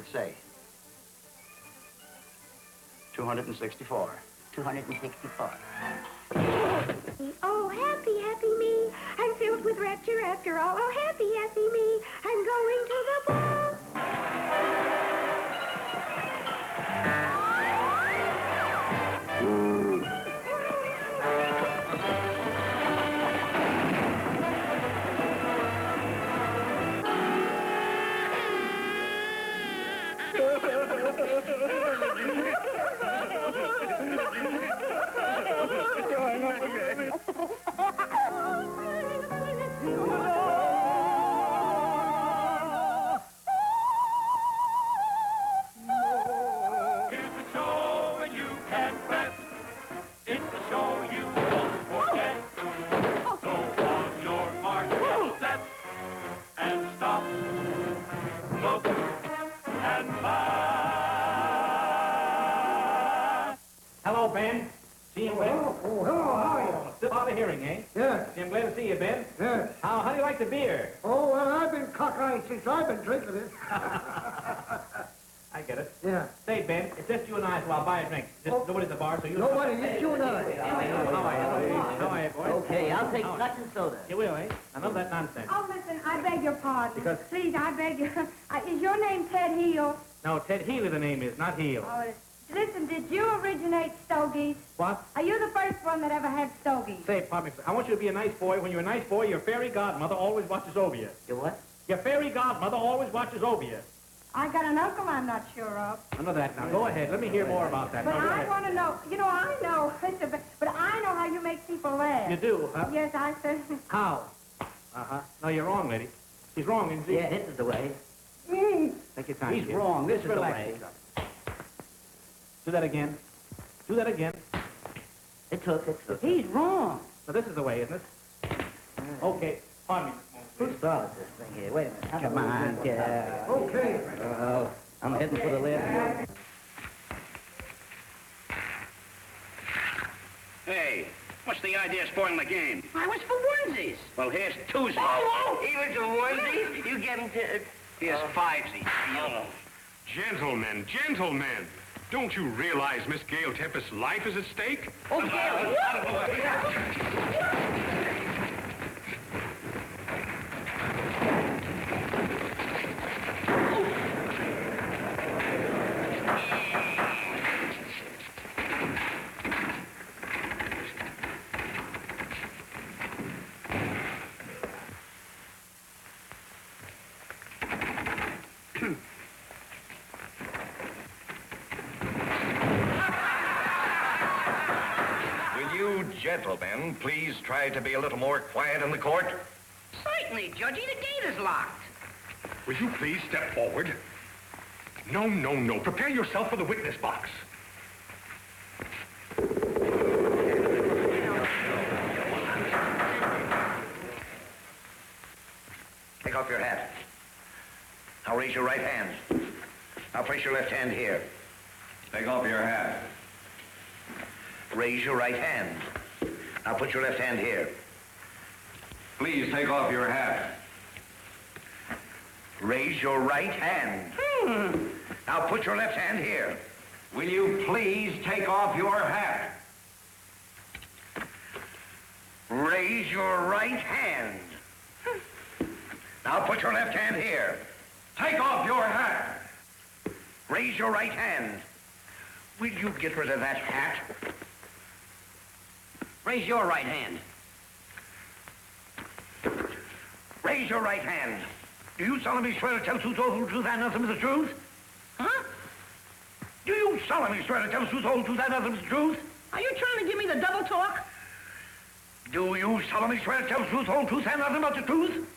it say? 264. 264. Oh, happy, happy me. I'm filled with rapture after all. Oh, happy, happy me. I'm going to the ball. Hello, Ben. See you, Ben. Oh, hello, how are you? Still hard of hearing, eh? Yes. I'm glad to see you, Ben. Yes. How do you like the beer? Oh, well, I've been cockeyed since I've been drinking it. I get it. Yeah. Say, Ben, it's just you and I, so I'll buy a drink. Just nobody at the bar, so you... Nobody, it's you and I. How are you, boy? Okay, I'll take Scotch and soda. You will, eh? None of that nonsense. Oh, listen, I beg your pardon. Because- Please, I beg you. Is your name Ted Heel? No, Ted Healy the name is, not Heel. Oh, listen, did you originate Stooges? What? Are you the first one that ever had Stooges? Say, pardon me, I want you to be a nice boy. When you're a nice boy, your fairy godmother always watches over you. You what? Your fairy godmother always watches over you. I got an uncle I'm not sure of. I know that now. Go ahead. Let me hear more about that. But Now, go I ahead. want to know, you know, I know, but I know how you make people laugh. You do, huh? Yes, I said. How? Uh-huh. No, you're wrong, lady. He's wrong, isn't he? Yeah, this is the way. Take your time. He's kid. wrong. This is the Relax way. yourself. Do that again. Do that again. It took. He's wrong. So this is the way, isn't it? Okay. Pardon me. Who started this thing here? Wait a minute. Come on, yeah. Okay. I'm heading for the left. Hey, what's the idea of spoiling the game? I was for onesies. Well, here's twosies. Oh, he was for onesies? You get him to... Here's fivesies. Gentlemen, gentlemen, don't you realize Miss Gail Tempest's life is at stake? Oh, Gary. Will you gentlemen please try to be a little more quiet in the court? Certainly, Judgy. The gate is locked. Will you please step forward? No, no, no. Prepare yourself for the witness box. Take off your hat. Now raise your right hand. Now place your left hand here. Take off your hat. Raise your right hand. Now put your left hand here. Please take off your hat. Raise your right hand. Now put your left hand here. Will you please take off your hat? Raise your right hand. Now put your left hand here. Take off your hat. Raise your right hand. Will you get rid of that hat? Raise your right hand. Raise your right hand. Do you solemnly swear to tell the truth, the whole truth, and nothing but the truth? Huh? Do you solemnly swear to tell the truth, the whole truth, and nothing but the truth? Are you trying to give me the double talk? Do you solemnly swear to tell the truth, the whole truth, and nothing but the truth?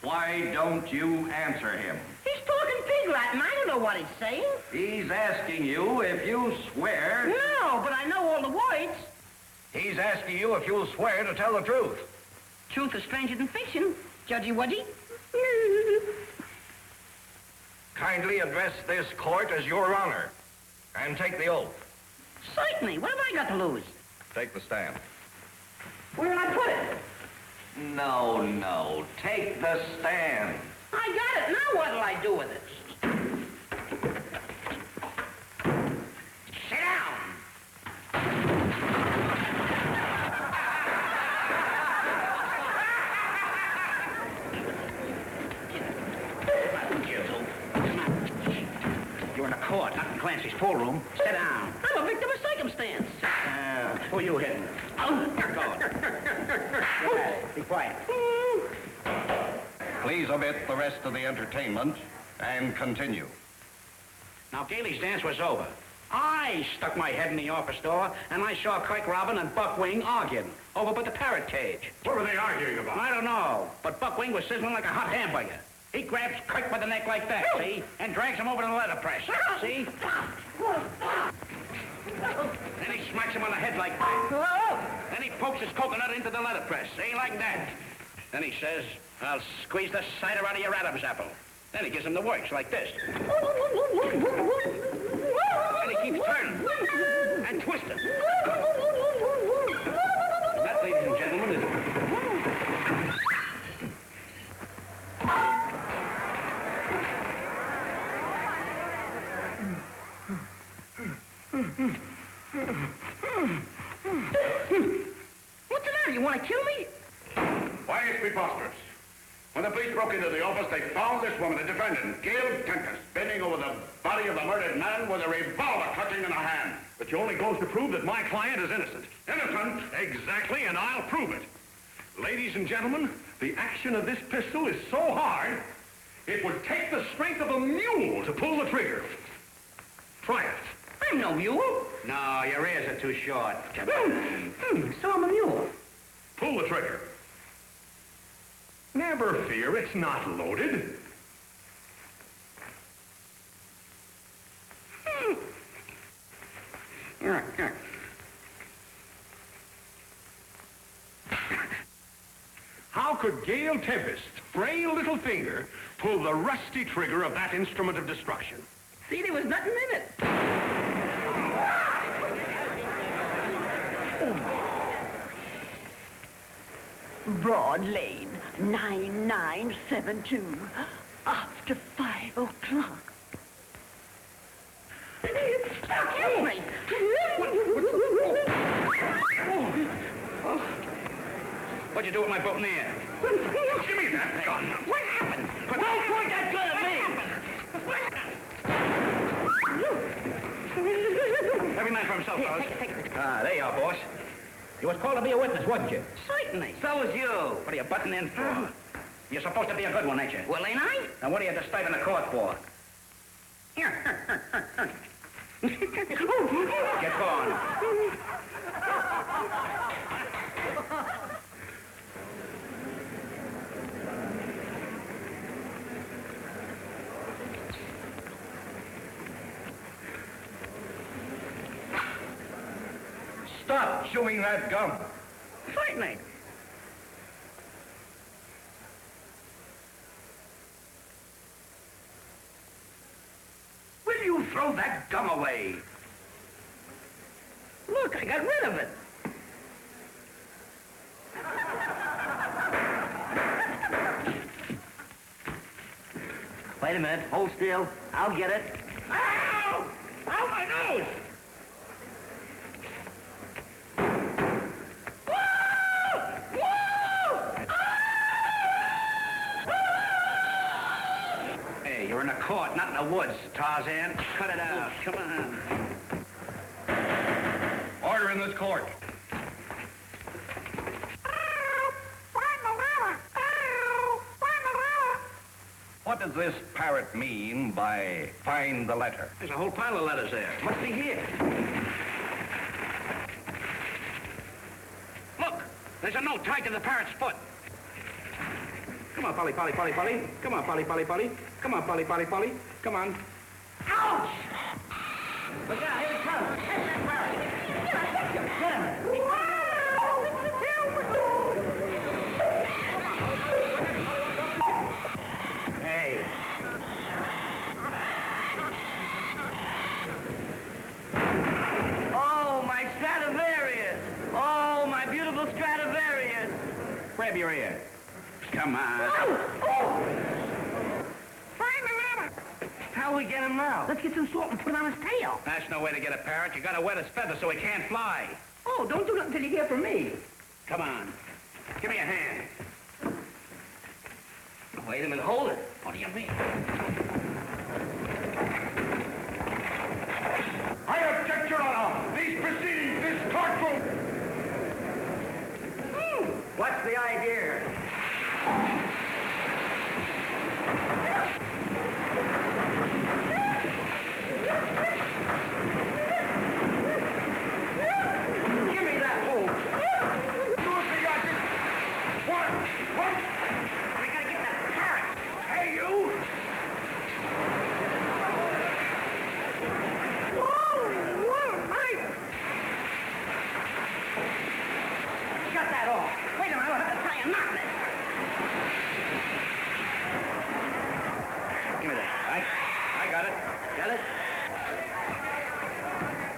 Why don't you answer him? He's talking pig Latin. I don't know what he's saying. He's asking you if you swear... No, but I know all the words. He's asking you if you'll swear to tell the truth. Truth is stranger than fiction. Judgy Wudgy. Kindly address this court as your honor, and take the oath. Certainly. What have I got to lose? Take the stand. Where'd I put it? No, no. Take the stand. I got it. Now what'll I do with it? Clancy's pool room. Sit down. I'm a victim of circumstance. Who are you hitting? Be quiet. Please omit the rest of the entertainment and continue. Now, Gailey's dance was over. I stuck my head in the office door, and I saw Kirk Robin and Buckwing arguing over by the parrot cage. What were they arguing about? I don't know, but Buckwing was sizzling like a hot hamburger. He grabs Kirk by the neck like that, see? And drags him over to the letterpress, see? Then he smacks him on the head like that. Then he pokes his coconut into the letterpress, see? Like that. Then he says, I'll squeeze the cider out of your Adam's apple. Then he gives him the works like this. And he keeps turning and twisting. That, ladies and gentlemen, is... What's the matter? You want to kill me? Why, it's preposterous. When the police broke into the office, they found this woman, the defendant, Gail Tempest, bending over the body of the murdered man with a revolver clutching in her hand. Which only goes to prove that my client is innocent. Innocent? Exactly, and I'll prove it. Ladies and gentlemen, the action of this pistol is so hard, it would take the strength of a mule to pull the trigger. Try it. I'm no mule. No, your ears are too short. Come on. So I'm a mule. Pull the trigger. Never fear, it's not loaded. How could Gail Tempest's frail little finger pull the rusty trigger of that instrument of destruction? See, there was nothing in it. Broad Lane, 9972, after 5 o'clock. Excuse me. What'd you do with my boutonniere? Give me that gun. What happened? Don't point that gun at me. Every man for himself, fellas. There you are, boss. You was called to be a witness, wasn't you? Certainly. So was you. What are you butting in for? You're supposed to be a good one, ain't you? Well, ain't I? Now, what are you disturbing the court for? Get going. Stop chewing that gum. Certainly. Will you throw that gum away? Look, I got rid of it. Wait a minute. Hold still. I'll get it. Ow! Ow, my nose! Hey, you're in a court, not in the woods, Tarzan. Cut it out. Come on. Order in this court. What does this parrot mean by find the letter? There's a whole pile of letters there. Must be here. Look, there's a note tied to the parrot's foot. Come on, Polly, Polly, Polly, Polly. Come on, Polly, Polly, Polly. Come on, Polly, Polly, Polly. Come on. Ouch! Look out, here it comes. Catch that parrot. Get him. Hey. Oh, my Stradivarius. Oh, my beautiful Stradivarius. Grab your ear. Come on. How we get him now? Let's get some salt and put it on his tail. That's no way to get a parrot. You gotta wet his feathers so he can't fly. Oh, don't do nothing until you hear from me. Come on. Give me a hand. Wait a minute, hold it. What do you mean? Give me that. I got it. Got it?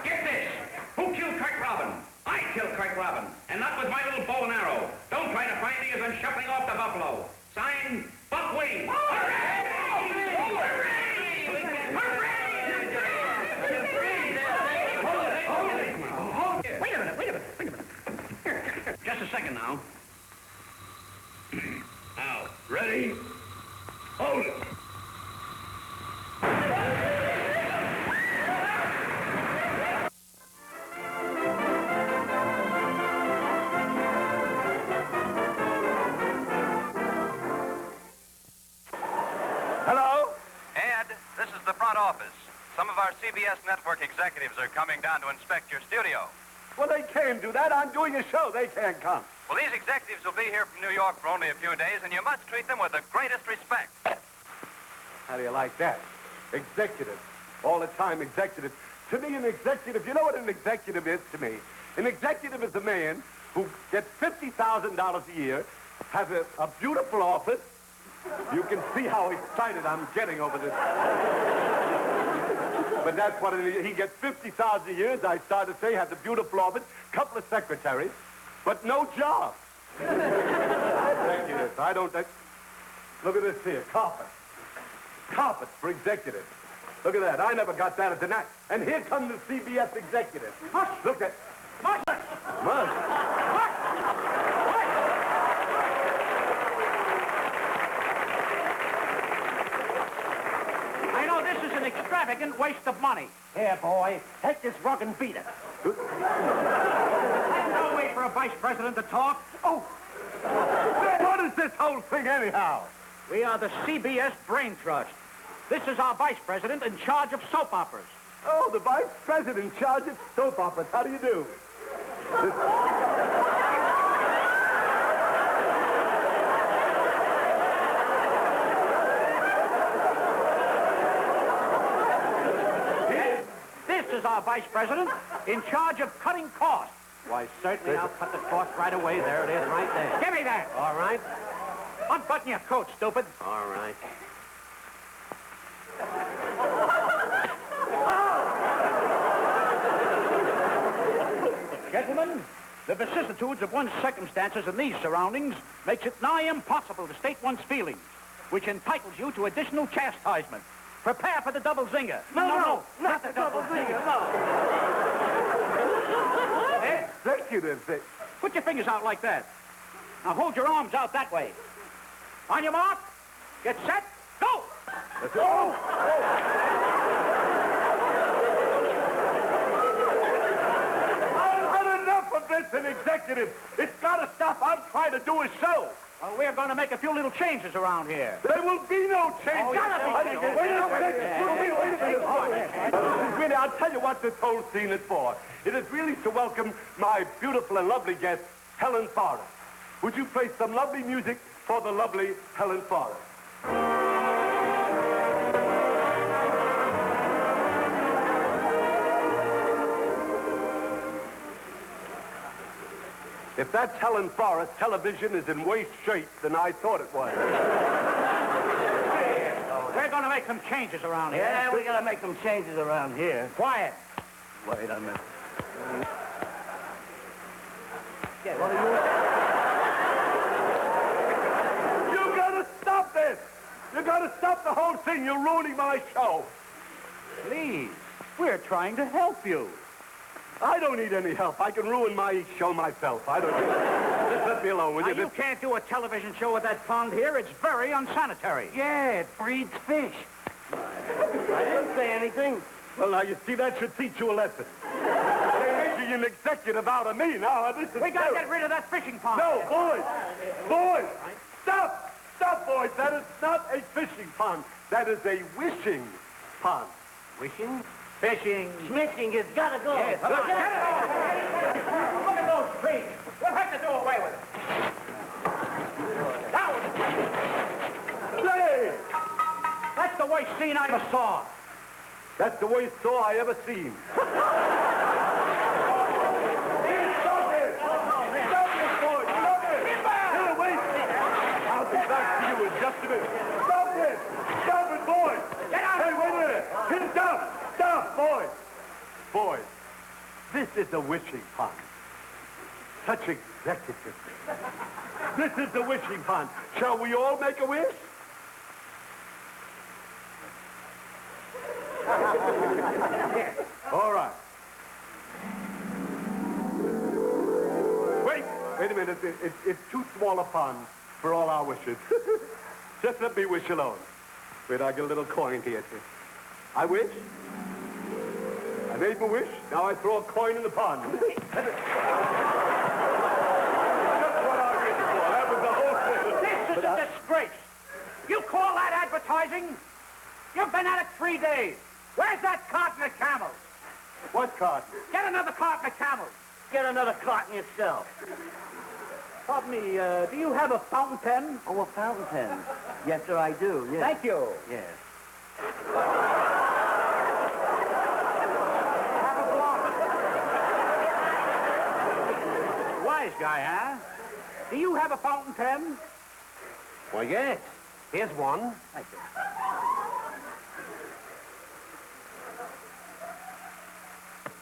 Get this! Who killed Craig Robin? I killed Craig Robin, and not with my little bow and arrow. Don't try to find me as I'm shuffling off the buffalo. Signed, Buckwing. Hooray! Wait a minute. Just a second now. Now, ready? Hold it. Hello? Ed, this is the front office. Some of our CBS network executives are coming down to inspect your studio. Well, they can't do that. I'm doing a show. They can't come. Well, these executives will be here from New York for only a few days, and you must treat them with the greatest respect. How do you like that? Executive. All the time, executive. To me, an executive, you know what an executive is to me? An executive is a man who gets $50,000 a year, has a beautiful office. You can see how excited I'm getting over this. But that's what it is. He gets $50,000 a year, as I started to say, has a beautiful office, couple of secretaries, but no job. Executives. I don't think... Look at this here, carpet. Carpet for executives. Look at that. I never got that at the night. And here comes the CBS executive. Look at... Mush! I know this is an extravagant waste of money. Here, boy, take this rug and beat it. Don't wait for a vice president to talk. Oh! What is this whole thing anyhow? We are the CBS Brain Trust. This is our vice president in charge of soap operas. Oh, the vice president in charge of soap operas. How do you do? This is our vice president in charge of cutting costs. Why, certainly I'll cut the cost right away. There it is, right there. Give me that. All right. Unbutton your coat, stupid. All right. Gentlemen, the vicissitudes of one's circumstances in these surroundings makes it nigh impossible to state one's feelings, which entitles you to additional chastisement. Prepare for the double zinger. No, not the double zinger, no. Executive. Put your fingers out like that. Now hold your arms out that way. On your mark, get set, go! I've had enough of this, an executive. It's got to stop. I'm trying to do a show. Well, we're going to make a few little changes around here. There will be no change. Wait a minute. Really, I'll tell you what this whole scene is for. It is really to welcome my beautiful and lovely guest, Helen Forrest. Would you play some lovely music for the lovely Helen Forrest? If that's Helen Forrest, television is in worse shape than I thought it was. We're going to make some changes around here. Yeah, we gotta make some changes around here. Quiet. Wait a minute. Yeah, what are you... You gotta stop this! You gotta stop the whole thing. You're ruining my show. Please, we're trying to help you. I don't need any help. I can ruin my show myself. I don't need Just let me alone, will Now, you? you can't do a television show with that pond here. It's very unsanitary. Yeah, it breeds fish. I didn't say anything. Well, now, you see, that should teach you a lesson. They're making an executive out of me. Now, this is We got to terrible. get rid of that fishing pond. No, boys! Boys! Stop! Stop, boys! That is not a fishing pond. That is a wishing pond. Wishing? Fishing. Smishing has gotta go. Yes, come on. Get it off. Look at those trees. We'll have to do away with it. Now, Hey! that's the worst scene I ever saw. That's the worst saw I ever seen. Stop it! Stop it, boys! Stop it! Here, wait! I'll be back to you in just a minute. Stop it! Stop it, boys! This is a wishing pond. Such executive. This is the wishing pond. Shall we all make a wish? All right. Wait a minute. It's too small a pond for all our wishes. Just let me wish alone. Wait, I'll get a little coin here. I wish. I made my wish. Now I throw a coin in the pond. Just what I wished for. That was the whole thing. This is a disgrace. You call that advertising? You've been at it 3 days. Where's that carton of camels? What carton? Get another carton of camels. Get another carton yourself. Pardon me, do you have a fountain pen? Oh, a fountain pen. Yes, sir, I do. Yes. Thank you. Yes. Wise guy, huh? Do you have a fountain pen? Why, yes. Here's one. Thank you.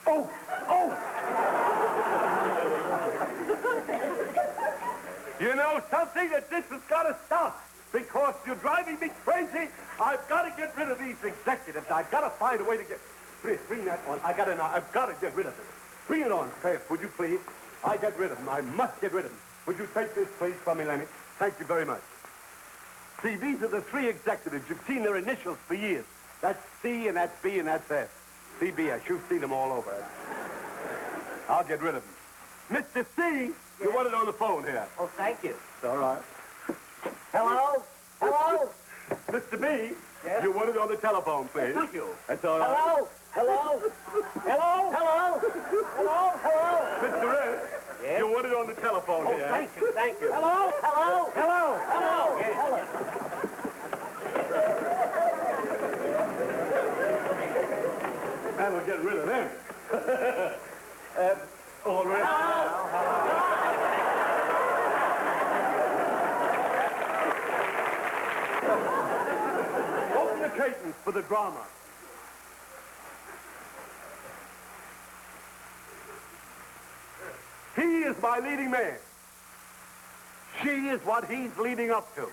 Oh! Oh! You know something? That this has got to stop. Because you're driving me crazy. I've got to get rid of these executives. I've got to find a way to get... Bring that on. I've got to get rid of them. Bring it on, Pep, would you please? I get rid of them. I must get rid of them. Would you take this, please, from me, Lenny? Thank you very much. See, these are the 3 executives. You've seen their initials for years. That's C, and that's B, and that's S. CBS. You've seen them all over. I'll get rid of them. Mr. C, you want it on the phone here. Oh, thank you. It's all right. Hello? Hello? Mr. B, Yes? you want it on the telephone, please. Thank you. That's all right. Hello? Hello? Hello? Hello? Hello? Hello? Mr. S, Yes? you want it on the telephone Oh, here. thank you, thank you. Hello? Hello? Hello. Hello? Yes. Hello? That'll get rid of them. All right. Open the curtains for the drama. He is my leading man. She is what he's leading up to.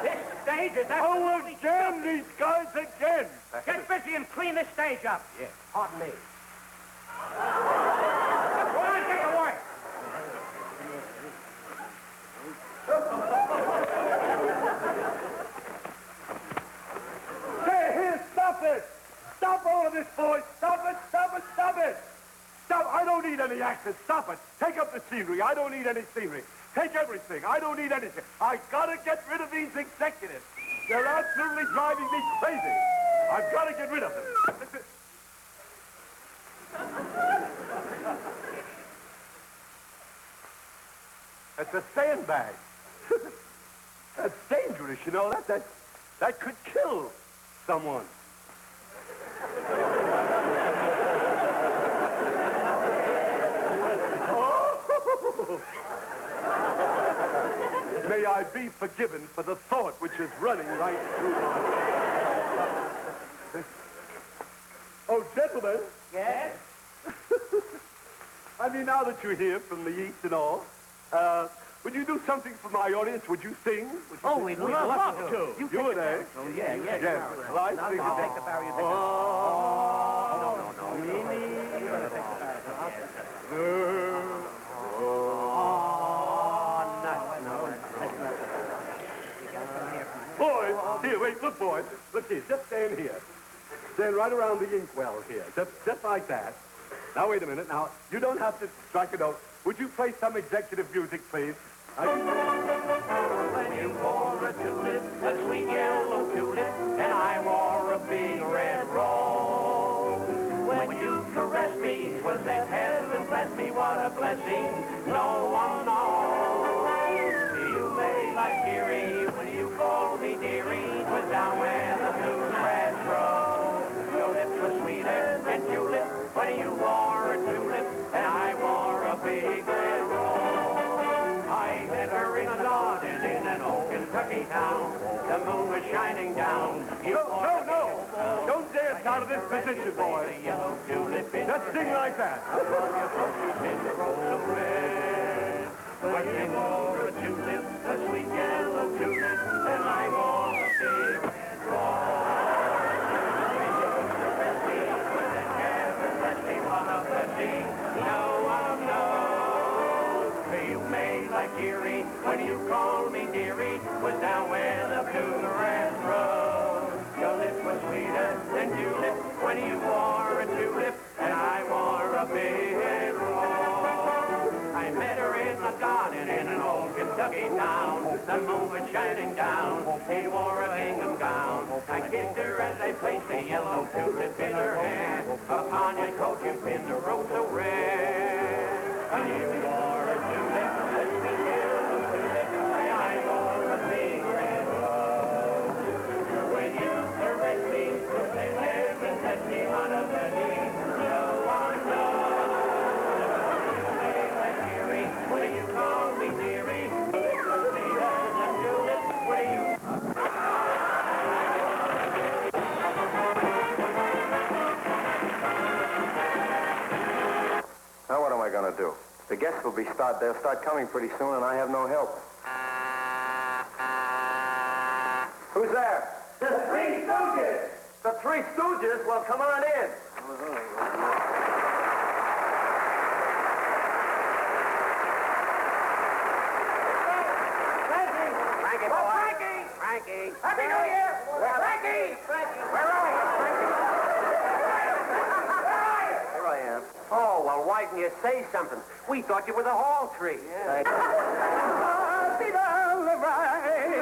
This stage is Oh, absolutely... damn these guys again! Get busy and clean this stage up. Yes. Pardon me. Go on, get to work. Hey, here, stop it! Stop all of this, boys! Stop it, stop it, stop it! Stop, I don't need any actors, stop it! Take up the scenery, I don't need any scenery. Take everything, I don't need anything. I gotta get rid of these executives. They're absolutely driving me crazy. I've gotta get rid of them. That's a sandbag. That's dangerous, you know. That could kill someone. Oh. May I be forgiven for the thought which is running right through my... Oh, gentlemen. Yes? I mean, now that you're here from the East and all, would you do something for my audience? Would you sing? Oh, we'd love to. You would, eh? Oh, yeah, yeah. Yes. Well, I sing I'll take the barrier. Boys, here, wait, look, boys. Look here, just stand here. Stand right around the inkwell here, just like that. Now, wait a minute. Now, you don't have to strike a note. Would you play some executive music, please? When you wore a tulip, a sweet yellow tulip, and I wore a big red rose. When you caressed me, 'twas that heaven bless me, what a blessing no one knows. You lay like dearie when you called me dearie, 'twas down where the bluegrass grows. Your lips were sweeter than tulip when you wore a tulip, and I wore a big red rose. I met her in a garden in an old Kentucky town. The moon was shining down. No. Don't dare us out of this position, boys. Let's sing like that. When you wore a tulip, a sweet yellow tulip, and I wore a big red rose. No one knows. You made like dearie when you called me dearie, was down where the bluegrass grows. Your lips were sweeter than tulip when you wore a tulip, and I wore a big rose. I met her in the garden in an old Kentucky town. The moon was shining down. She wore a gingham gown. I kissed her as I placed a yellow tulip in her hand. Upon your coat you pinned a rose so red. And you wore a tulip, a sweet yellow tulip, and I wore a big red rose. When you caressed me, they never touched me on a melody. No one knows. When you call me dearie, Now what am I going to do? The guests they'll start coming pretty soon, and I have no help. Who's there? The Three Stooges! The Three Stooges? Well, come on in. Frankie! Happy New Year! Frankie! Where are you, Frankie? Here I am. Oh, well, why didn't you say something? We thought you were the hall tree. What are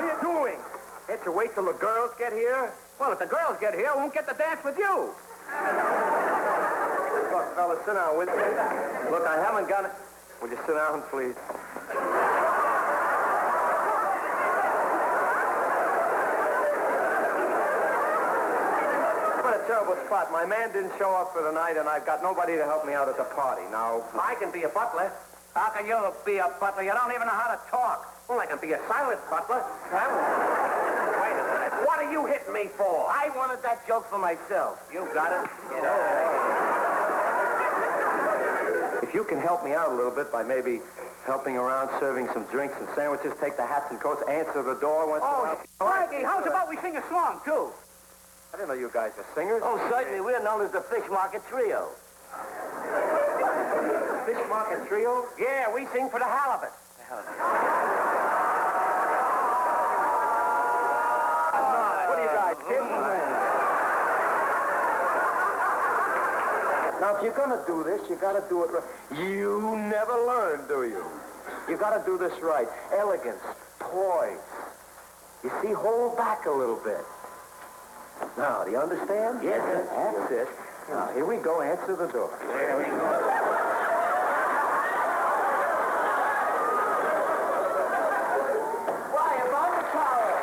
you doing? Can't you wait till the girls get here? Well, if the girls get here, I won't get to dance with you. Look, fellas, sit down, will you? Look, I haven't got it. Will you sit down, please? Terrible spot. My man didn't show up for the night, and I've got nobody to help me out at the party. Now, I can be a butler. How can you be a butler? You don't even know how to talk. Well, I can be a silent butler. Wait a minute. What are you hitting me for? I wanted that joke for myself. You got it? Get out. if you can help me out a little bit by maybe helping around, serving some drinks and sandwiches, take the hats and coats, answer the door once in a while. Frankie, how's about we sing a song, too? I didn't know you guys were singers. Oh, certainly. We're known as the Fish Market Trio. Fish Market Trio? Yeah, we sing for the halibut. What do you guys kidding? Now, if you're going to do this, you got to do it right. You never learn, do you? You got to do this right. Elegance, poise. You see, hold back a little bit. Now, do you understand? Yes, sir. That's it. Now, here we go. Answer the door. There we go. Why, about the towel.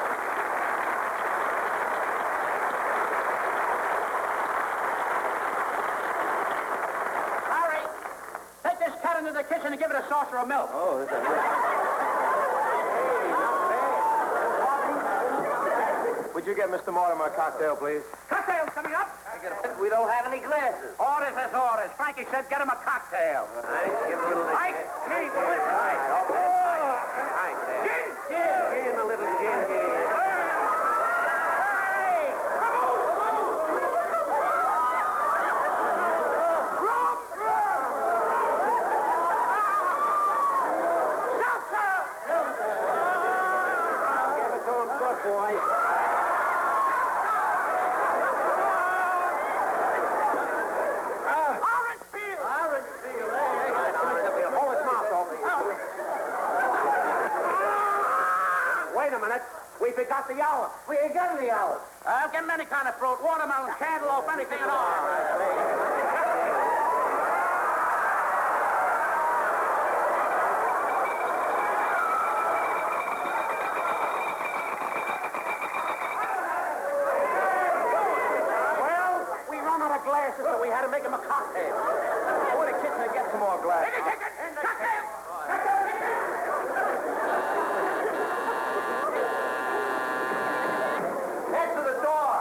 Harry, take this cat into the kitchen and give it a saucer of milk. Oh, this is... Would you get Mr. Mortimer a cocktail, please? Cocktails coming up. We don't have any glasses. Orders is orders. Frankie said get him a cocktail. Give him a little... Mike, Kenny, Gin there. Give him a little gin here. Give it to him good, boy. Wait a minute. We forgot the olive. We ain't got any olive. Give him any kind of fruit. Watermelon, cantaloupe, anything at all. Well, we run out of glasses, so we had to make him a cocktail. Go in the kitchen and get some more glasses. Head to the door.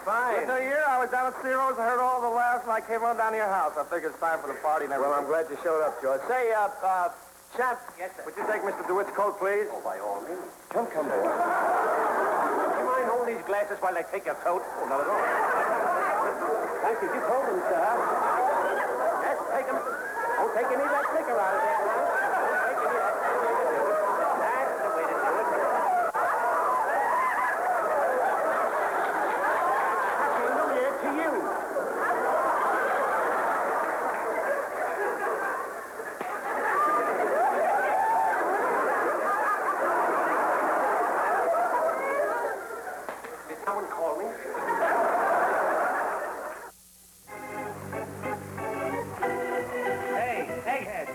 Fine. Good New Year. I was down at Ciro's. I heard all the laughs, and I came on down to your house. I figured it's time for the party and everything. Well, I'm glad you showed up, George. Say, Champ. Yes, sir. Would you take Mr. DeWitt's coat, please? Oh, by all means. Come, boy. Do you mind holding these glasses while I take your coat? Oh, not at all. Thank you. Keep holding, sir. Yes, take them. Don't take any of that liquor out of there now. Don't take any of that. That's the way to do it. Happy New Year to you. Did someone call me? Hey, egghead.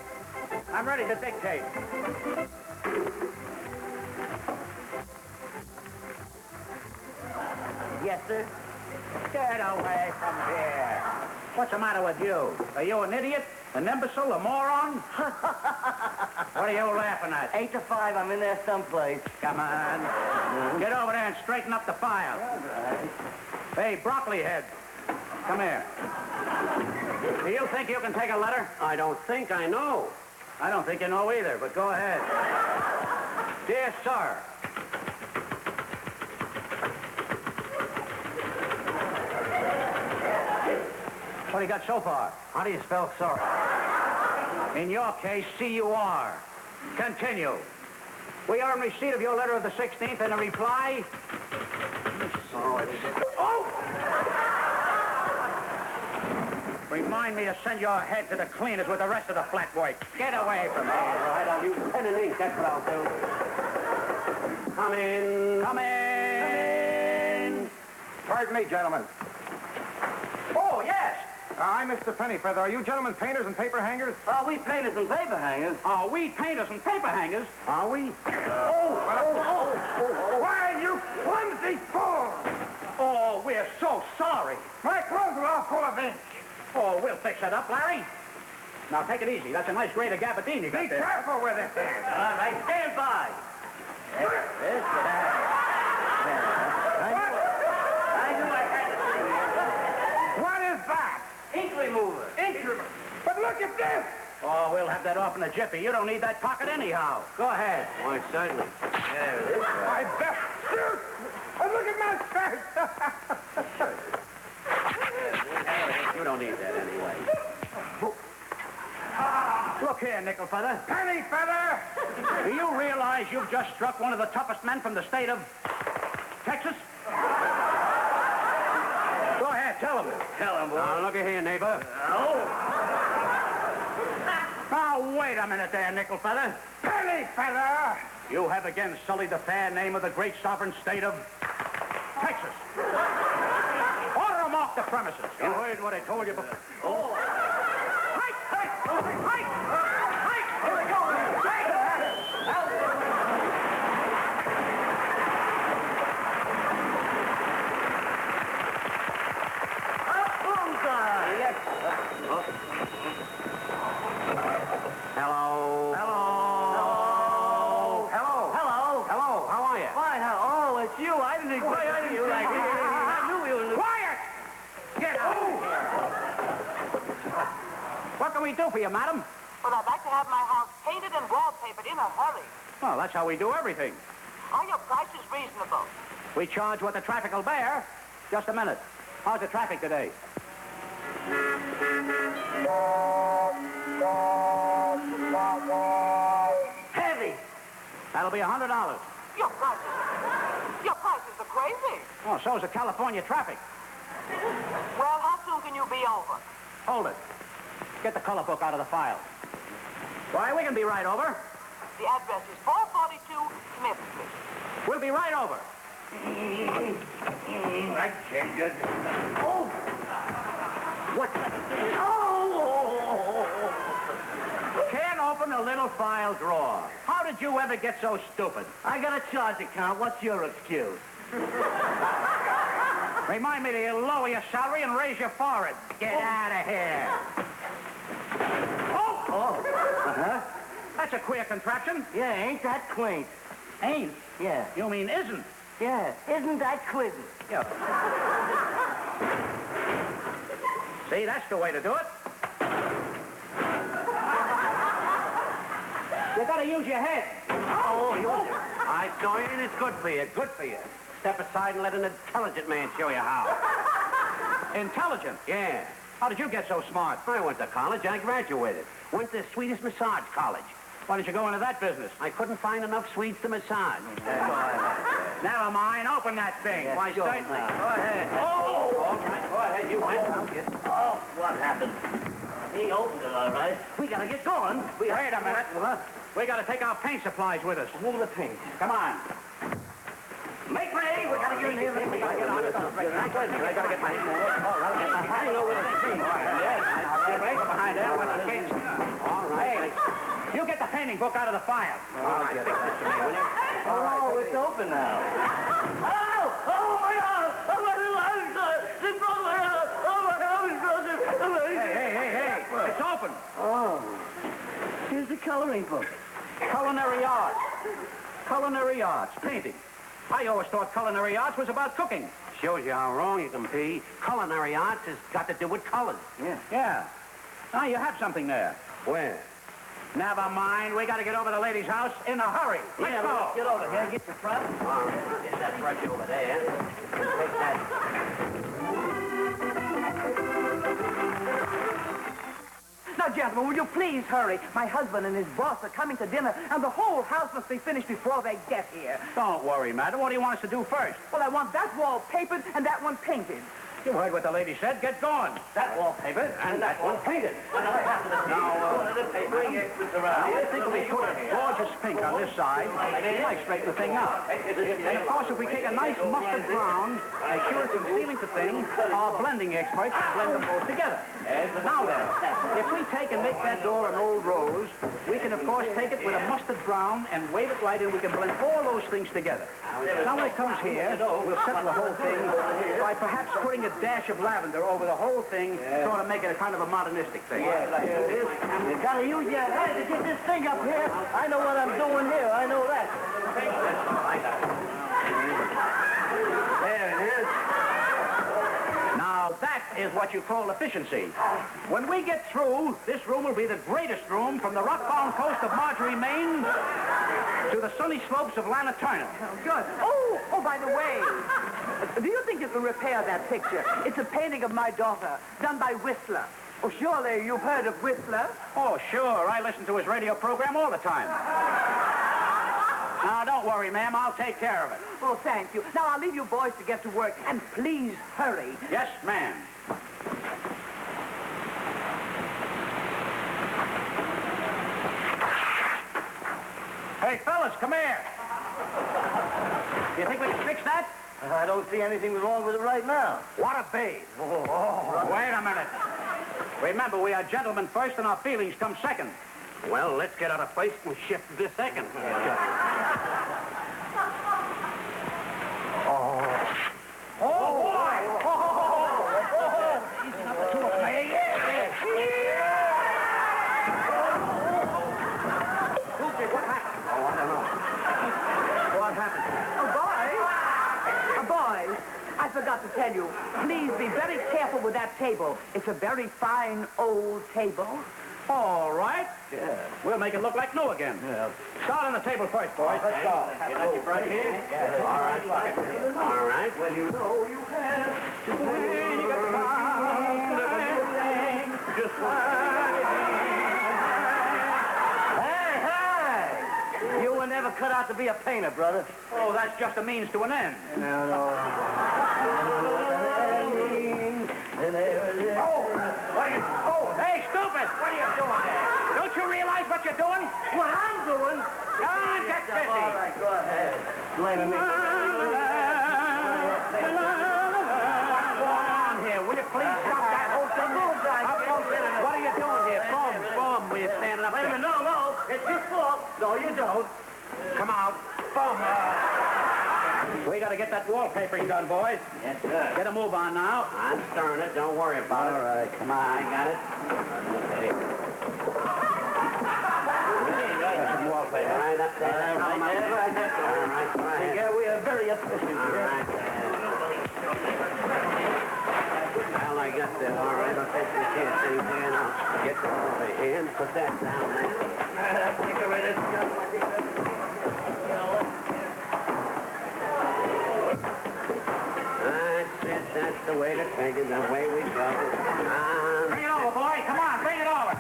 I'm ready to dictate. Yes, sir. Get away from here. What's the matter with you? Are you an idiot? An imbecile? A moron? What are you laughing at? 8 to 5, I'm in there someplace. Come on. Get over there and straighten up the file. Hey, broccoli head. Come here. Do you think you can take a letter? I don't think I know. I don't think you know either, but go ahead. Dear sir. What do you got so far? How do you spell sorry? In your case, C-U-R. Continue. We are in receipt of your letter of the 16th and a reply. Remind me to send your head to the cleaners with the rest of the flat work. Get away from me. All right, I'll use pen and ink. That's what I'll do. Come in. Come in. Pardon me, gentlemen. Oh, yes. I'm Mr. Pennyfeather. Are you gentlemen painters and paper hangers? Are we painters and paper hangers? Are we painters and paper hangers? Are we? Why, you clumsy fool! Oh, we're so sorry. My clothes are all full of ink. Oh, we'll fix it up, Larry. Now, take it easy. That's a nice grade of gabardine you got Be there. careful with it. All right, stand by. I knew I had to What is that? see. Ink remover. But look at this! Oh, we'll have that off in a jiffy. You don't need that pocket anyhow. Go ahead. Why, certainly. There it is. My best suit! And look at my shirt! You don't need that anyway. Look here, Nickelfeather. Pennyfeather! Do you realize you've just struck one of the toughest men from the state of Texas? Go ahead, tell him. Tell him, boy. Now, look here, neighbor. Now, wait a minute there, Nickelfeather. Pennyfeather! You have again sullied the fair name of the great sovereign state of Texas. Order him off the premises. You heard what I told you before. Oh. Hike! Hike! Hike! Hike! Here we go. Yes. Hello. Hello. Hello. Hello. Hello. How are you? Fine. Oh, it's you. I didn't expect you. I knew you were... Quiet! Get out of here. What can we do for you, madam? Well, I'd like to have my house painted and wallpapered in a hurry. Well, that's how we do everything. Are your prices reasonable? We charge what the traffic will bear. Just a minute. How's the traffic today? Heavy. That'll be $100. Your prices are crazy. Oh, so's the California traffic. Well, how soon can you be over? Hold it. Get the color book out of the file. Why, we can be right over. The address is 442 Smith Street. We'll be right over. I can't get... Oh! What? Can't open a little file drawer. How did you ever get so stupid? I got a charge account. What's your excuse? Remind me to lower your salary and raise your forehead. Get out of here. Oh! Uh-huh. That's a queer contraption. Yeah, ain't that quaint? Ain't? Yeah. You mean isn't? Yeah, isn't that quizzy? Yeah. See, that's the way to do it. You gotta use your head. Oh, use it. I saw it, and it's good for you. Good for you. Step aside and let an intelligent man show you how. Intelligent? Yeah. How did you get so smart? I went to college. I graduated. Went to Swedish massage college. Why did you go into that business? I couldn't find enough Swedes to massage. Never mind. Open that thing. Yeah, Why, sure. certainly. Go ahead. Oh! All right, go ahead. You went. Oh, what happened? He opened it, all right. We gotta get going. Wait a minute. We gotta take our paint supplies with us. Move the paint. Come on. Make ready. We gotta get in here. We gotta get on it. I gotta get my hand. All right. I know where the paint is. Yes. Right behind there. With the paint. All right. You get the painting book out of the fire. All right. Fix this to me, will you? Oh, it's open now. Oh, my God. Oh, my Hey. It's open. Oh. Here's the coloring book. Culinary arts. Culinary arts. Painting. I always thought culinary arts was about cooking. Shows you how wrong you can be. Culinary arts has got to do with colors. Yeah. Now, you have something there. Where? Never mind. We got to get over to the lady's house in a hurry. Let's go. Get over here. Get your brush. All right. Get that brush over there. Take that. Now, gentlemen, will you please hurry? My husband and his boss are coming to dinner, and the whole house must be finished before they get here. Don't worry, madam. What do you want us to do first? Well, I want that wall papered and that one painted. You heard what the lady said. Get going. That wall papered and that one painted. Now, I think we put a gorgeous pink on this side. It might straighten the thing out. And, of course, if we take a nice mustard brown, make sure it's concealing the thing, our blending experts will blend them both together. Now then, if we take and make that door an old rose, we can, of course, take it with a mustard brown and wave it right in. We can blend all those things together. Now, when it comes here, we'll settle the whole thing by perhaps putting a dash of lavender over the whole thing, sort of make it a kind of a modernistic thing. You gotta use your head to get this thing up here. I know what I'm doing here. I know that. There it is. Now, that is what you call efficiency. When we get through, this room will be the greatest room from the rock-bound coast of Marjorie, Maine, to the sunny slopes of Lana Turner. Oh, good. Oh, by the way, do you think you can repair that picture? It's a painting of my daughter, done by Whistler. Oh, surely you've heard of Whistler. Oh, sure. I listen to his radio program all the time. Now, don't worry, ma'am. I'll take care of it. Oh, thank you. Now, I'll leave you boys to get to work, and please hurry. Yes, ma'am. Hey, fellas, come here. Do you think we can fix that? I don't see anything wrong with it right now. What a babe. Wait a minute. Remember, we are gentlemen first, and our feelings come second. Well, let's get out of place and shift to this second. Oh, boy! Easy enough to us, man. What happened? Oh, I don't know. What happened? Boys, I forgot to tell you, please be very careful with that table. It's a very fine old table. All right. Yeah. We'll make it look like new again. Yeah. Start on the table first, boys. Let's go. You got your brush here? Yeah. All right. All right. Well, you know you have to when you got found everything just Hey! You were never cut out to be a painter, brother. Oh, that's just a means to an end. No. Oh, hey, stupid! What are you doing there? Don't you realize what you're doing? What I'm doing? Come on, get busy. All right, go ahead. Blaming me. What's going on here? Will you please stop that whole thing? What are you doing here? Boom, we're standing up there. No, it's your fault. No, you don't. Come out. Boom. We got to get that wallpapering done, boys. Yes, sir. Get a move on now. I'm stirring it. Don't worry about it. All right, come on. I got it. Some wallpaper. Right up there. All right. Yeah, we are very efficient. All right. Well, I got that. All right, I'll take the chair thing here, and I'll get them over here and put that down there. Take away this stuff. That's it. That's the way to take it. The way we go. Bring it over, boy. Come on, bring it over.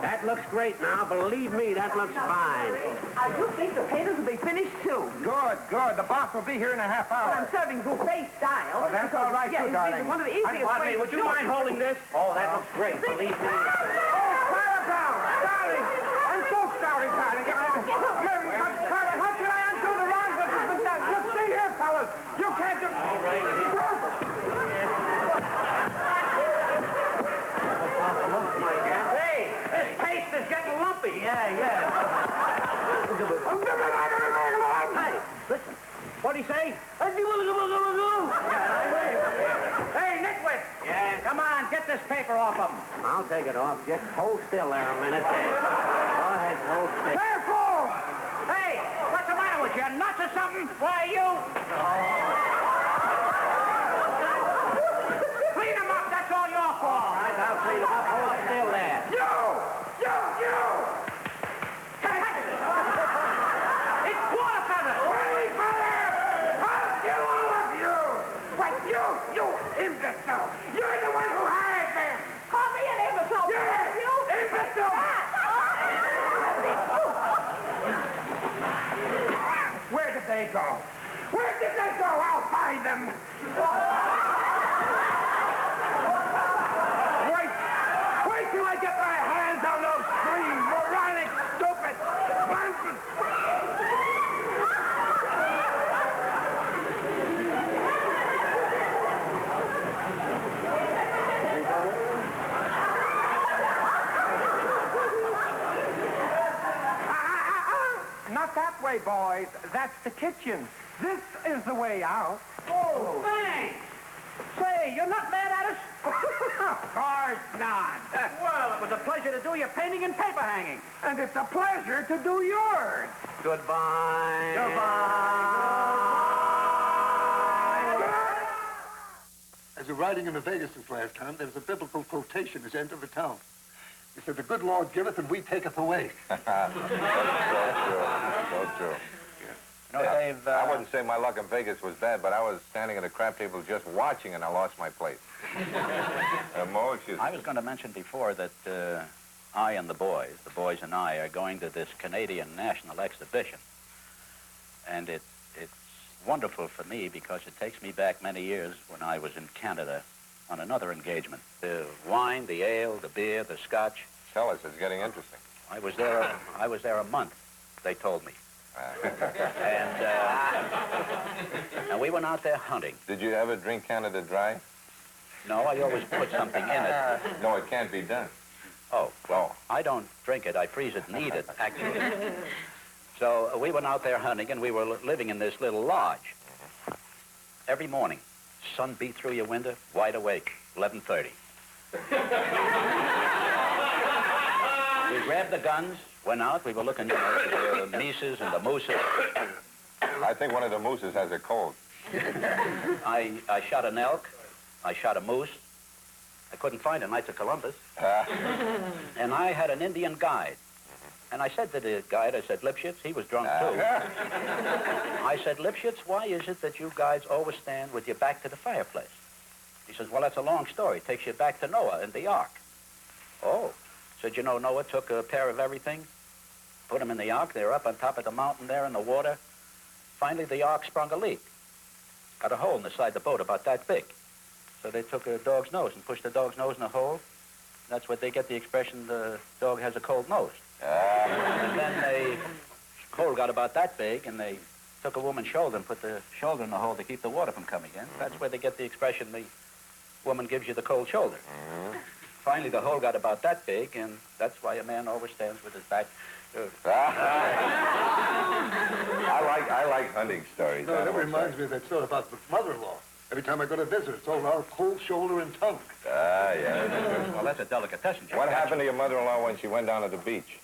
That looks great now. Believe me, that looks fine. I do think the painters will be finished soon. Good, good. The boss will be here in a half But I'm hour. serving buffet style. Oh, that's all right, Yeah, too, it's darling. one of the easiest Pardon ways me, would to you do mind it. holding this? Oh, that looks great. Believe me. Darling! I'm so sorry, darling. How should I undo the wrongs of this? Look, see here, fellas. You can't do... Hey, this paste is getting lumpy. Yeah. Hey, listen. What'd he say? Hey, Nitwit! Yeah. Come on, get this paper off of him. I'll take it off. Just hold still there a minute. Go ahead, hold still. Careful! Hey, what's the matter with you? Nuts or something? Why, you... Clean him up, that's all your fault. All right, I'll clean him up. Hold still there. You! It's water feather! Hey, feather! I'll kill all of you! But you imbecile! You're the one who hired me! Call me an imbecile. Yes! You Imbecile! Where did they go? Where did they go? I'll find them! Wait till I get my hands on those three moronic, stupid bunches! Not that way, boys. That's the kitchen. This is the way out. Oh, thanks. Say, you're not mad at us? Of course not. Well, it was a pleasure to do your painting and paper hanging. And it's a pleasure to do yours. Goodbye. As we were riding into Vegas this last time, there was a biblical quotation as the end of the town. He said, "The good Lord giveth and we taketh away." So true. You know, Dave, I wouldn't say my luck in Vegas was bad, but I was standing at a crap table just watching, and I lost my place. Mo, excuse me. I was going to mention before that I and the boys and I, are going to this Canadian National Exhibition. And it's wonderful for me because it takes me back many years when I was in Canada on another engagement. The wine, the ale, the beer, the scotch. Tell us, it's getting interesting. I was there a month, they told me. And we went out there hunting. Did you ever drink Canada Dry? No, I always put something in it. No, it can't be done. Oh, well, I don't drink it. I freeze it and eat it, actually. So we went out there hunting, and we were living in this little lodge. Every morning, sun beat through your window, wide awake, 11:30. We grabbed the guns, went out. We were looking for the mises and the mooses. I think one of the mooses has a cold. I shot an elk. I shot a moose. I couldn't find a Knights of Columbus. And I had an Indian guide. And I said to the guide, I said, "Lipschitz," he was drunk too. I said, "Lipschitz, why is it that you guys always stand with your back to the fireplace?" He says, "Well, that's a long story. It takes you back to Noah and the ark." Oh. Said, "You know, Noah took a pair of everything, put them in the ark. They were up on top of the mountain there in the water. Finally, the ark sprung a leak. Got a hole in the side of the boat about that big. So they took a dog's nose and pushed the dog's nose in the hole. That's what they get the expression, the dog has a cold nose. And then the hole got about that big, and they took a woman's shoulder and put the shoulder in the hole to keep the water from coming in. That's where they get the expression, the woman gives you the cold shoulder. Finally, the hole got about that big, and that's why a man always stands with his back. I like hunting stories. No, that reminds me of that story about the mother-in-law. Every time I go to visit, it's all our cold shoulder and tongue. Ah, yeah. Well, that's a delicatessen, Jack. What happened to your mother-in-law when she went down to the beach?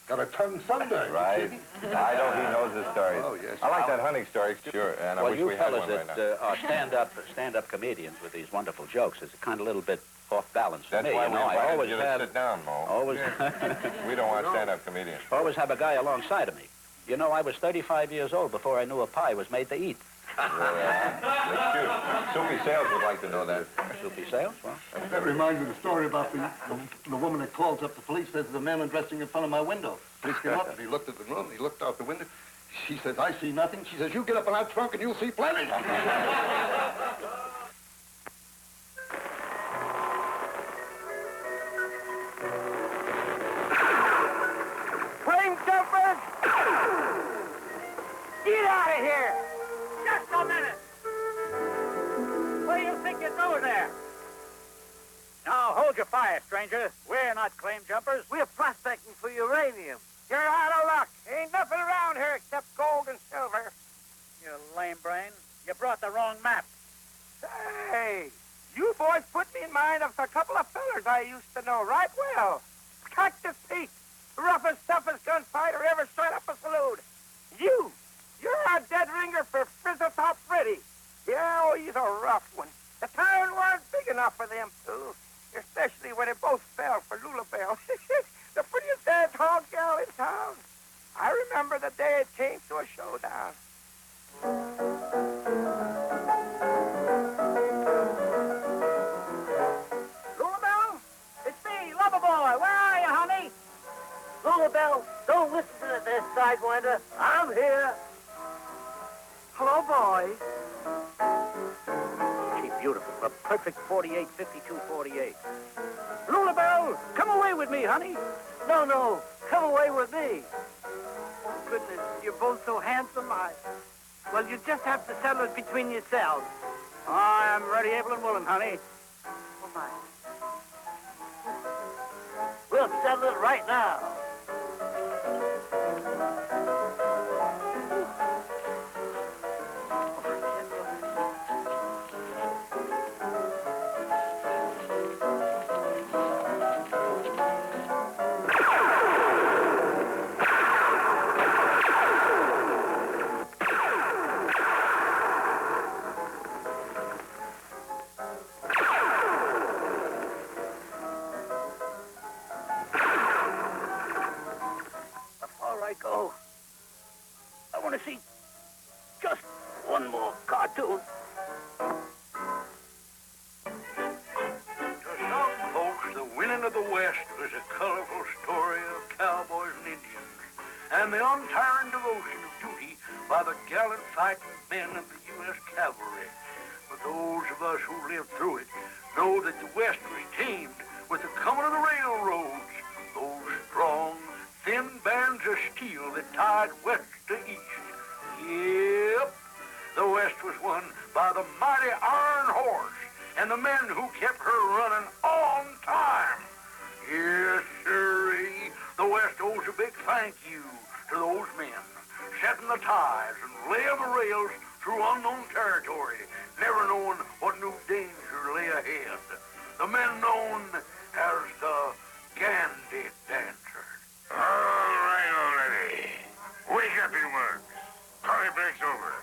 Got a tongue Sunday. Right. I know he knows the story. Oh, yes. I like that hunting story. Sure, and I Well, wish you we had fellas one right that now. are stand-up comedians with these wonderful jokes is kind of a little bit off balance for That's me. why You we know, I invited always you to have, sit down, Mo. always, We don't want stand-up comedians. always have a guy alongside of me. You know, I was 35 years old before I knew a pie was made to eat. That's cute. Soupy Sales would like to know that. Soupy Sales? Well, That reminds me of the story about the woman that calls up the police, says there's a man undressing in front of my window. Police came up and he looked at the room, he looked out the window. She says, I see nothing. She says, you get up in that trunk and you'll see plenty. Flame jumpers! Get out of here! Just a minute. What do you think you're doing there? Now, hold your fire, stranger. We're not claim jumpers. We're prospecting for uranium. You're out of luck. Ain't nothing around here except gold and silver. You lame brain. You brought the wrong map. Hey, you boys put me in mind of a couple of fellers I used to know right well. Cactus Pete, the roughest, toughest gunfighter ever set up a saloon. You're a dead ringer for Frizzletop Freddy. Yeah, oh, he's a rough one. The town wasn't big enough for them two, especially when they both fell for Lulabelle. The prettiest dance hall gal in town. I remember the day it came to a showdown. Lulabelle? It's me, Loverboy. Where are you, honey? Lulabelle, don't listen to this sidewinder. I'm here. Hello, boys. she's beautiful. A perfect 48, 52, 48. Lulabelle, come away with me, honey. No, come away with me. Oh, goodness, you're both so handsome. Well, you just have to settle it between yourselves. I am ready, able, and willing, honey. Oh, my. We'll settle it right now. Before I go, I want to see just one more cartoon. To some folks, the winning of the West was a colorful story of cowboys and Indians and the untiring devotion of duty by the gallant fighting men of the U.S. Cavalry. But those of us who lived through it know that the West was tamed with the coming of the railroads, those strong, thin bands of steel that tied west to east. Yep, the West was won by the mighty Iron Horse and the men who kept her running on time. Yes, sirree, the West owes a big thank you to those men, setting the ties and laying the rails through unknown territory, never knowing what new danger lay ahead. The men known as the Gandy Dancers. All right already. Wake up, you mugs. Party break's over.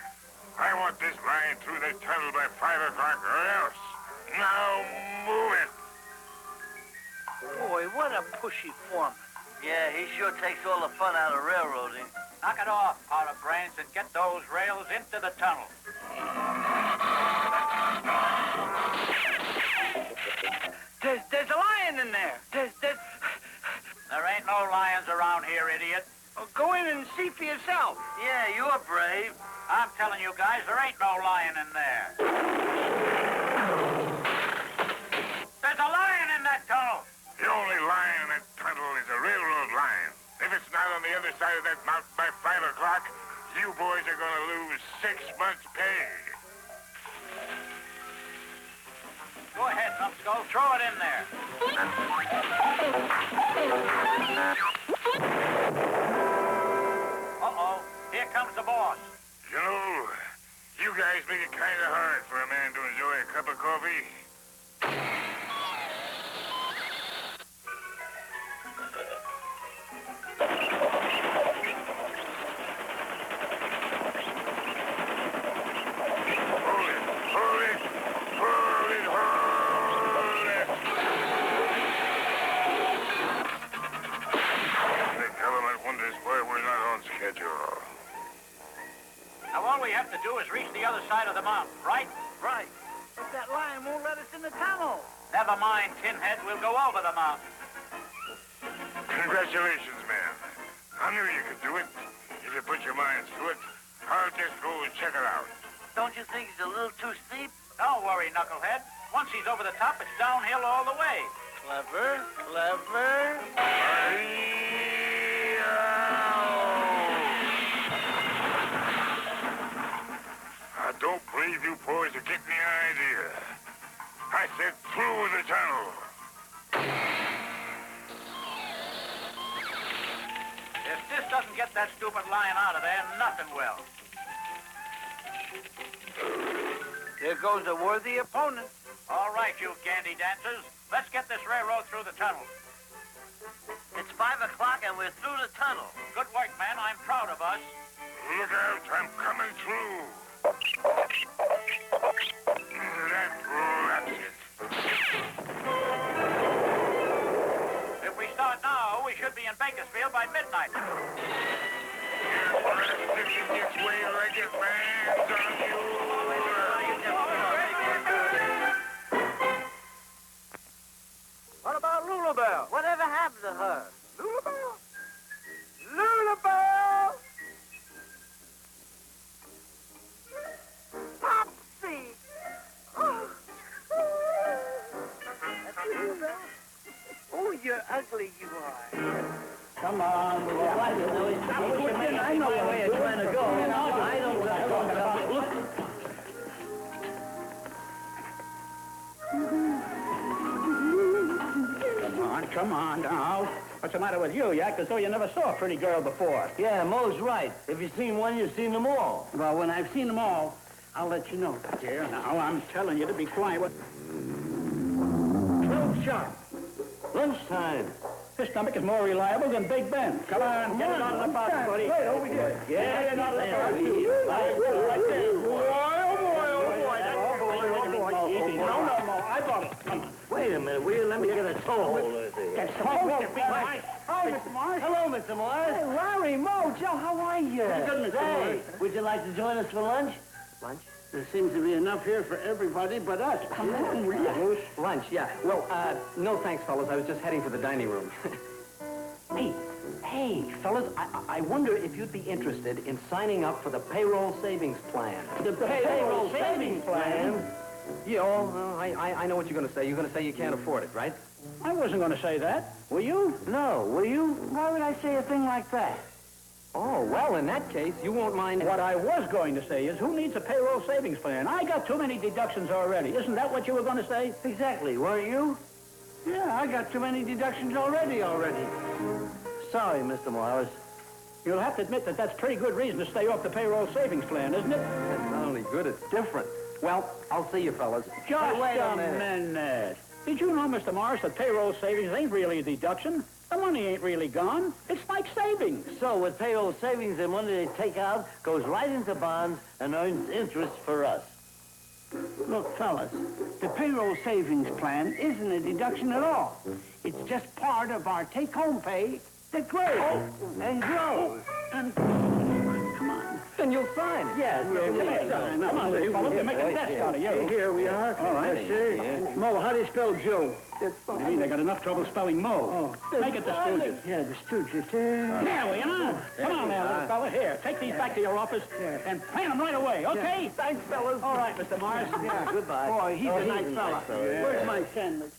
I want this line through the tunnel by 5 o'clock or else. Now move it. Boy, what a pushy foreman. Yeah, he sure takes all the fun out of railroading. Knock it off, powder brains, and get those rails into the tunnel. There's a lion in there. There ain't no lions around here, idiot. Well, go in and see for yourself. Yeah, you're brave. I'm telling you guys, there ain't no lion in there. There's a lion in that tunnel. The only line in that tunnel is a railroad line. If it's not on the other side of that mountain by 5 o'clock, you boys are going to lose 6 months' pay. Go ahead, numbskull. Throw it in there. Uh-oh. Here comes the boss. You know, You guys make it kind of hard for a man to enjoy a cup of coffee. Now, all we have to do is reach the other side of the mountain, right? Right. But that lion won't let us in the tunnel. Never mind, Tinhead. We'll go over the mountain. Congratulations, man. I knew you could do it. If you put your minds to it, I'll just go and check it out. Don't you think it's a little too steep? Don't worry, Knucklehead. Once he's over the top, it's downhill all the way. Clever, clever. I don't believe you boys are getting the idea. I said through the tunnel. If this doesn't get that stupid lion out of there, nothing will. There goes a worthy opponent. All right, you gandy dancers. Let's get this railroad through the tunnel. It's 5 o'clock and we're through the tunnel. Good work, man. I'm proud of us. Look out, I'm coming through. That wraps it. If we start now, we should be in Bakersfield by midnight. This way like it lands on you. What about Lulabelle? Whatever happened to her? Lulabelle? Lulabelle! Popsy! Oh, you're ugly, you are. Come on, I know where you're trying to go. I know what I'm talking about. Look. Come on now. What's the matter with you? You act as though you never saw a pretty girl before. Yeah, Mo's right. If you've seen one, you've seen them all. Well, when I've seen them all, I'll let you know. Here, now, I'm telling you to be quiet. 12 sharp. Lunchtime. This stomach is more reliable than Big Ben. Come on, get it out of the box, buddy. Right over here. Get it out of the box. Right there. Boy, oh boy, oh boy. Oh boy. No, I got it. Come on. Wait a minute, will you let me get a toehold of this? That's supposed to be nice. Hi, Mr. Morris. Hello, Mr. Morris. Hey, Larry, Mo, Joe, how are you? Good, Mr. Morris. Would you like to join us for lunch? Lunch? There seems to be enough here for everybody but us. Come on, will you? Lunch, yeah. Well, no thanks, fellas. I was just heading for the dining room. Hey, fellas, I wonder if you'd be interested in signing up for the payroll savings plan. The payroll savings plan? Yeah, well, I know what you're going to say. You're going to say you can't afford it, right? I wasn't going to say that. Were you? No, were you? Why would I say a thing like that? Oh, well, in that case, you won't mind... What I was going to say is, who needs a payroll savings plan? I got too many deductions already. Isn't that what you were going to say? Exactly, weren't you? Yeah, I got too many deductions already. Sorry, Mr. Morris. You'll have to admit that that's pretty good reason to stay off the payroll savings plan, isn't it? It's not only good, it's different. Well, I'll see you, fellas. Just wait a a minute. minute. Did you know, Mr. Morris, that payroll savings ain't really a deduction? The money ain't really gone. It's like savings. So with payroll savings, the money they take out goes right into bonds and earns interest for us. Look, fellas, the payroll savings plan isn't a deduction at all. It's just part of our take-home pay that grows and grows. And come on. Then you'll sign it. Yes, come on, little fellas. We're making a desk out of you. Here we are. All right. Yes, Mo, how do you spell Joe? What do you mean? They got enough trouble spelling Mo. Make it the Stooges. Yeah, the Stooges. There we are. Come on now, little fella. Here, take these back to your office and pay them right away, okay? Thanks, fellas. All right, Mr. Morris. Yeah, goodbye. Boy, he's a nice fella. Where's my pen?